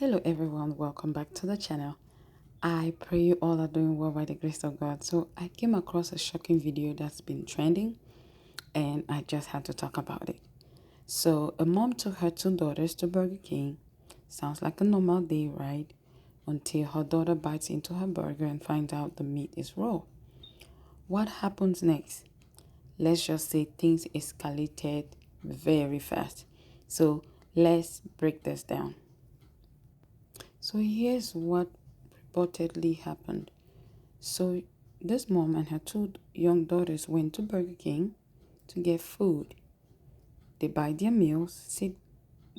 Hello everyone, welcome back to the channel. I pray you all are doing well by the grace of God. So I came across a shocking video that's been trending and I just had to talk about it. So a mom took her two daughters to Burger King. Sounds like a normal day, right? Until her daughter bites into her burger and finds out the meat is raw. What happens next? Let's just say things escalated very fast. So let's break this down. So here's what reportedly happened. So this mom and her two young daughters went to Burger King to get food. They buy their meals,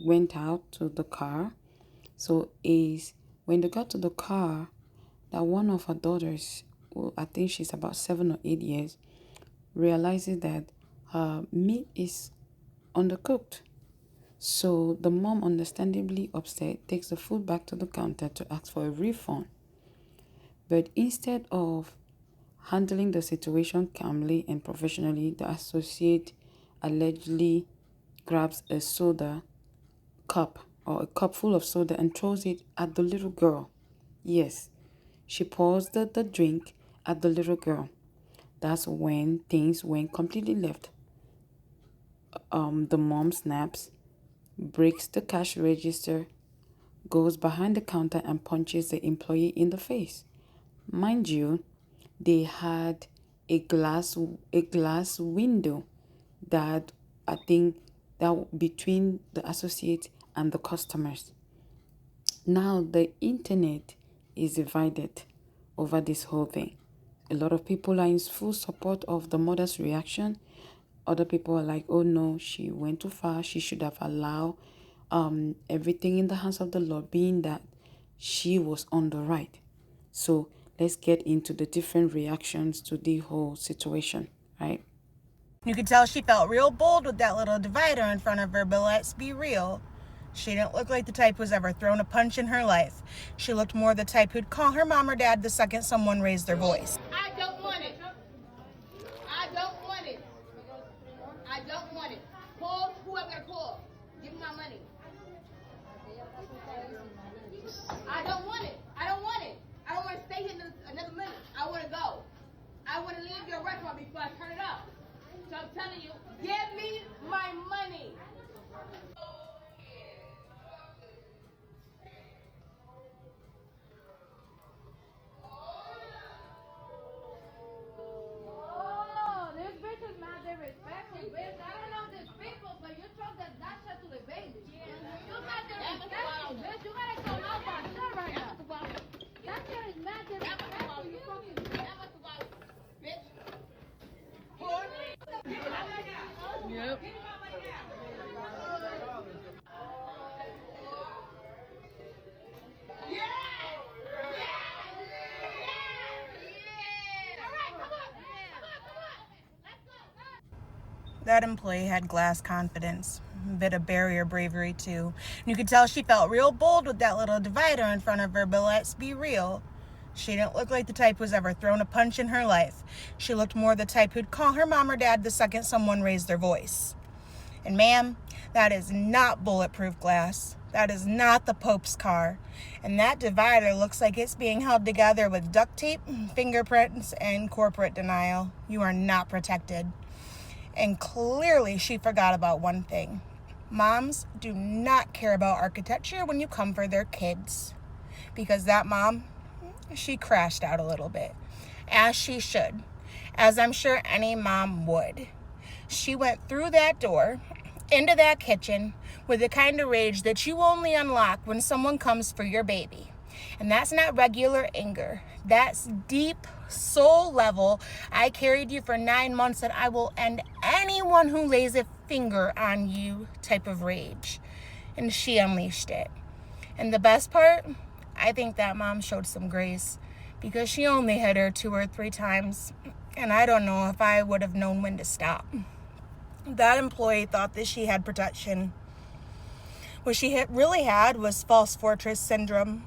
went out to the car. So is when they got to the car, that one of her daughters, I think she's about 7 or 8 years, realizes that her meat is undercooked. So the mom, understandably upset, takes the food back to the counter to ask for a refund. But instead of handling the situation calmly and professionally, the associate allegedly grabs a soda cup or a cup full of soda and throws it at the little girl. Yes, she pours the drink at the little girl. That's when things went completely left. The mom snaps, breaks the cash register, goes behind the counter and punches the employee in the face. Mind you, they had a glass window that I think that between the associate and the customers. Now the internet is divided over this whole thing. A lot of people are in full support of the mother's reaction. Other people are like, oh no, she went too far. She should have allowed everything in the hands of the Lord, being that she was on the right. So let's get into the different reactions to the whole situation, right? You could tell she felt real bold with that little divider in front of her, but let's be real. She didn't look like the type who's ever thrown a punch in her life. She looked more the type who'd call her mom or dad the second someone raised their voice. I don't want it. I don't want it. I don't want it. Call whoever I call. Give me my money. I don't want it. I don't want it. I don't want to stay here another minute. I want to go. I want to leave your restaurant before I turn it up. So I'm telling you, give me my money. Oh, this bitch is mad disrespectful, bitch. I don't know these people, but you told that shit to the baby. You mad disrespectful, bitch. You gotta come out for shit right now. That shit is mad disrespectful. You fucking Bitch. Yep. That employee had glass confidence, a bit of barrier bravery too. You could tell she felt real bold with that little divider in front of her, but let's be real. She didn't look like the type who's ever thrown a punch in her life. She looked more the type who'd call her mom or dad the second someone raised their voice. And ma'am, that is not bulletproof glass. That is not the Pope's car. And that divider looks like it's being held together with duct tape, fingerprints, and corporate denial. You are not protected. And clearly she forgot about one thing. Moms do not care about architecture when you come for their kids. Because that mom, she crashed out a little bit. As she should. As I'm sure any mom would. She went through that door, into that kitchen, with the kind of rage that you only unlock when someone comes for your baby. And that's not regular anger. That's deep, soul level. I carried you for 9 months and I will end anyone who lays a finger on you type of rage. And she unleashed it. And the best part, I think that mom showed some grace because she only hit her 2 or 3 times. And I don't know if I would have known when to stop. That employee thought that she had protection. What she really had was false fortress syndrome.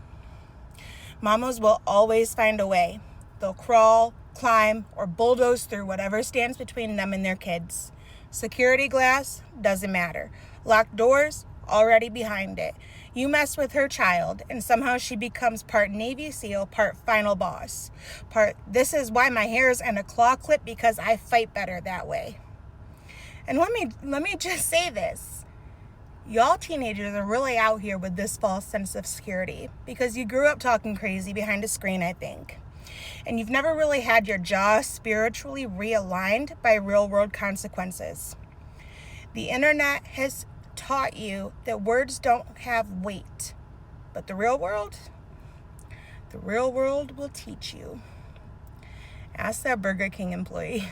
Mamas will always find a way. They'll crawl, climb, or bulldoze through whatever stands between them and their kids. Security glass, doesn't matter. Locked doors, already behind it. You mess with her child, and somehow she becomes part Navy SEAL, part final boss. Part, this is why my hair is in a claw clip, because I fight better that way. And let me just say this. Y'all teenagers are really out here with this false sense of security because you grew up talking crazy behind a screen, I think. And you've never really had your jaw spiritually realigned by real world consequences. The internet has taught you that words don't have weight, but the real world will teach you. Ask that Burger King employee.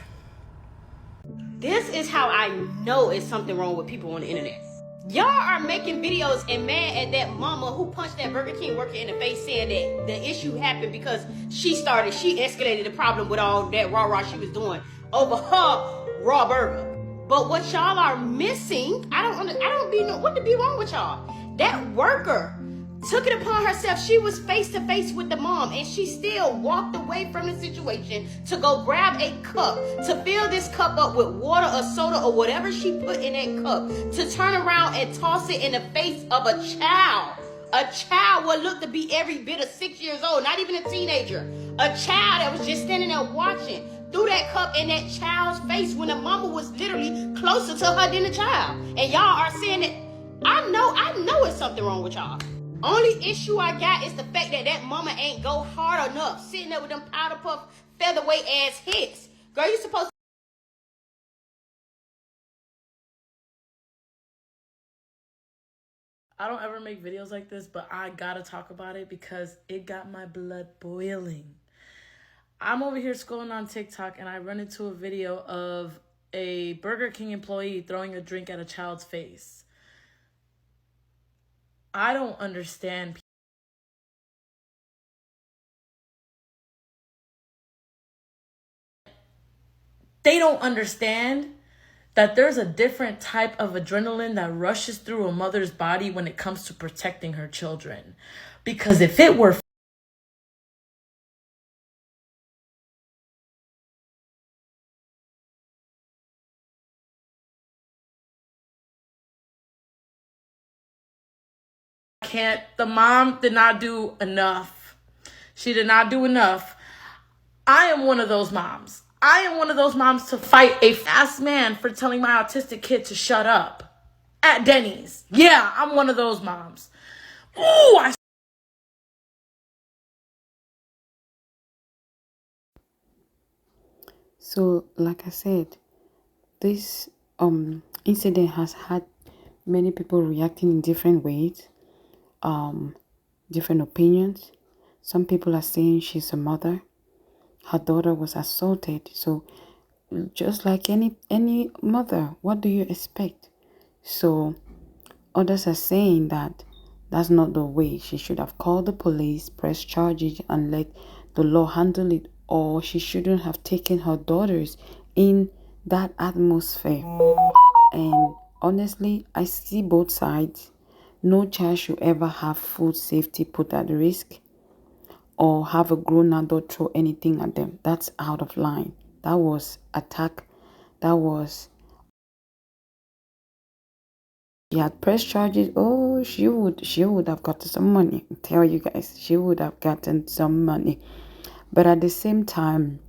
This is how I know it's something wrong with people on the internet. Y'all are making videos and mad at that mama who punched that Burger King worker in the face, saying that the issue happened because she escalated the problem with all that rah-rah she was doing over her raw burger. But what y'all are missing, I don't know what to be wrong with y'all. That worker took it upon herself. She was face to face with the mom, and she still walked away from the situation to go grab a cup, to fill this cup up with water or soda or whatever she put in that cup, to turn around and toss it in the face of a child. A child would look to be every bit of 6 years old, not even a teenager. A child that was just standing there watching, threw that cup in that child's face when the mama was literally closer to her than the child. And y'all are saying that, I know it's something wrong with y'all. Only issue I got is the fact that that mama ain't go hard enough, sitting there with them powder puff featherweight ass hits. Girl, you supposed to. I don't ever make videos like this, but I gotta talk about it because it got my blood boiling. I'm over here scrolling on TikTok and I run into a video of a Burger King employee throwing a drink at a child's face. I don't understand. They don't understand that there's a different type of adrenaline that rushes through a mother's body when it comes to protecting her children. Because if it were the mom did not do enough. She did not do enough. I am one of those moms. I am one of those moms to fight a fast man for telling my autistic kid to shut up at Denny's. Yeah, I'm one of those moms. Ooh, So, like I said, this incident has had many people reacting in different ways, different opinions. Some people are saying she's a mother, her daughter was assaulted. So, just like any mother, what do you expect? So, others are saying that that's not the way. She should have called the police, pressed charges, and let the law handle it, or she shouldn't have taken her daughters in that atmosphere. And honestly, I see both sides. No child should ever have food safety put at risk or have a grown adult throw anything at them. That's out of line. That was attack. That was, she had pressed charges. Oh, she would have gotten some money. I tell you guys, she would have gotten some money. But at the same time,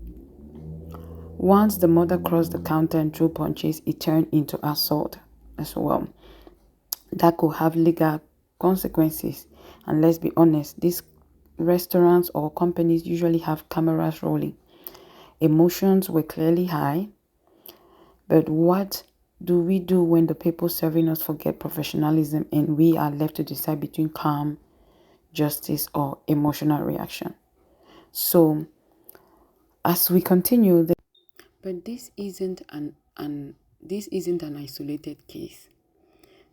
once the mother crossed the counter and threw punches, it turned into assault as well. That could have legal consequences. And let's be honest, these restaurants or companies usually have cameras rolling. Emotions were clearly high. But what do we do when the people serving us forget professionalism and we are left to decide between calm, justice, or emotional reaction? So, as we continue, but this isn't an isolated case.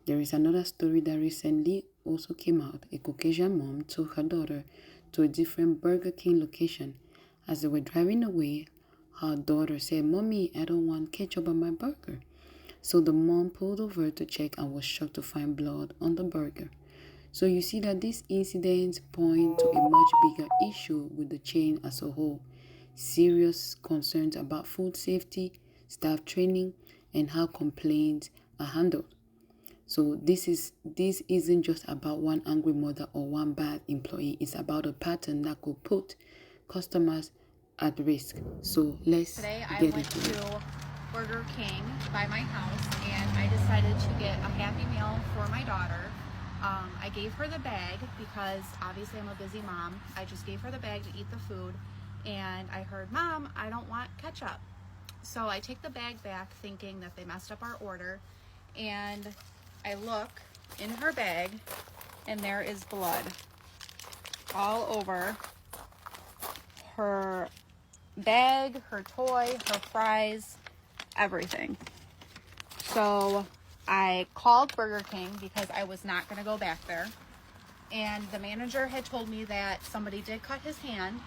There is another story that recently also came out. A Caucasian mom took her daughter to a different Burger King location. As they were driving away, her daughter said, "Mommy, I don't want ketchup on my burger." So the mom pulled over to check and was shocked to find blood on the burger. So you see that these incidents point to a much bigger issue with the chain as a whole. Serious concerns about food safety, staff training, and how complaints are handled. So this isn't just about one angry mother or one bad employee. It's about a pattern that could put customers at risk. So let's Today I get went into it. to Burger King by my house and I decided to get a Happy Meal for my daughter. I gave her the bag because obviously I'm a busy mom. I just gave her the bag to eat the food and I heard, "Mom, I don't want ketchup." So I take the bag back thinking that they messed up our order, and I look in her bag and there is blood all over her bag, her toy, her fries, everything. So I called Burger King because I was not going to go back there. And the manager had told me that somebody did cut his hand,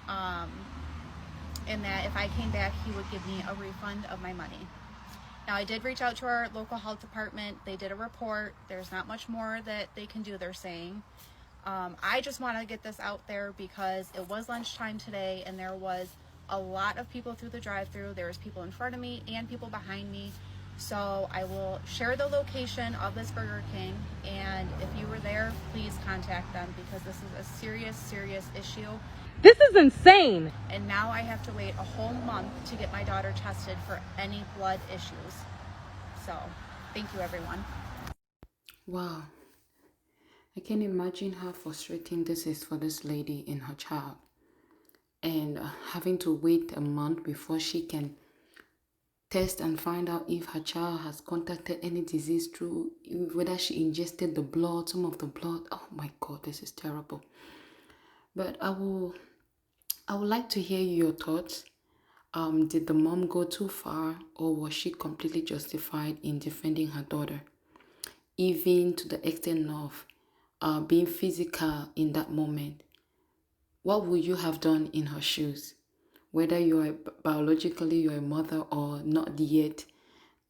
and that if I came back, he would give me a refund of my money. Now, I did reach out to our local health department. They did a report. There's not much more that they can do, they're saying. I just want to get this out there because it was lunchtime today and there was a lot of people through the drive-thru. There was people in front of me and people behind me. So I will share the location of this Burger King, and if you were there, please contact them because this is a serious issue. This is insane. And now I have to wait a whole month to get my daughter tested for any blood issues. So thank you, everyone. Wow. I can imagine how frustrating this is for this lady and her child. And having to wait a month before she can test and find out if her child has contacted any disease through whether she ingested the blood, some of the blood. Oh my God, this is terrible. But I would like to hear your thoughts. Did the mom go too far, or was she completely justified in defending her daughter, even to the extent of being physical in that moment? What would you have done in her shoes? Whether you're biologically you're a mother or not yet,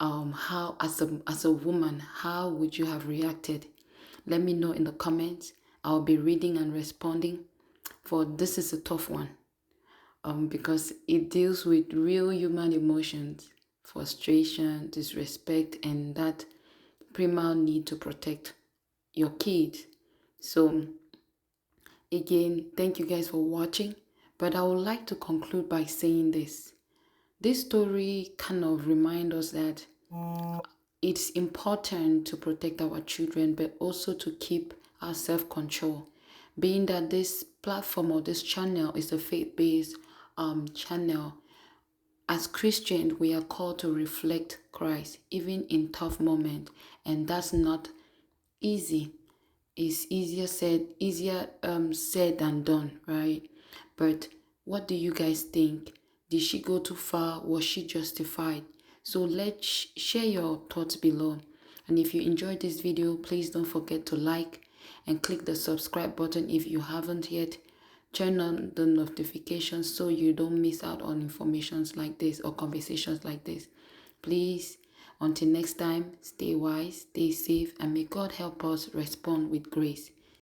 how as a woman, how would you have reacted? Let me know in the comments. I'll be reading and responding, for this is a tough one, because it deals with real human emotions, frustration, disrespect, and that primal need to protect your kids. So again, thank you guys for watching, but I would like to conclude by saying this. This story kind of reminds us that it's important to protect our children, but also to keep our self-control. Being that this platform or this channel is a faith-based channel, as Christians, we are called to reflect Christ, even in tough moments, and that's not easy. It's easier said than done, right? But what do you guys think? Did she go too far? Was she justified? So let's share your thoughts below. And if you enjoyed this video, please don't forget to like and click the subscribe button if you haven't yet. Turn on the notifications so you don't miss out on informations like this or conversations like this. Please, until next time, stay wise, stay safe, and may God help us respond with grace.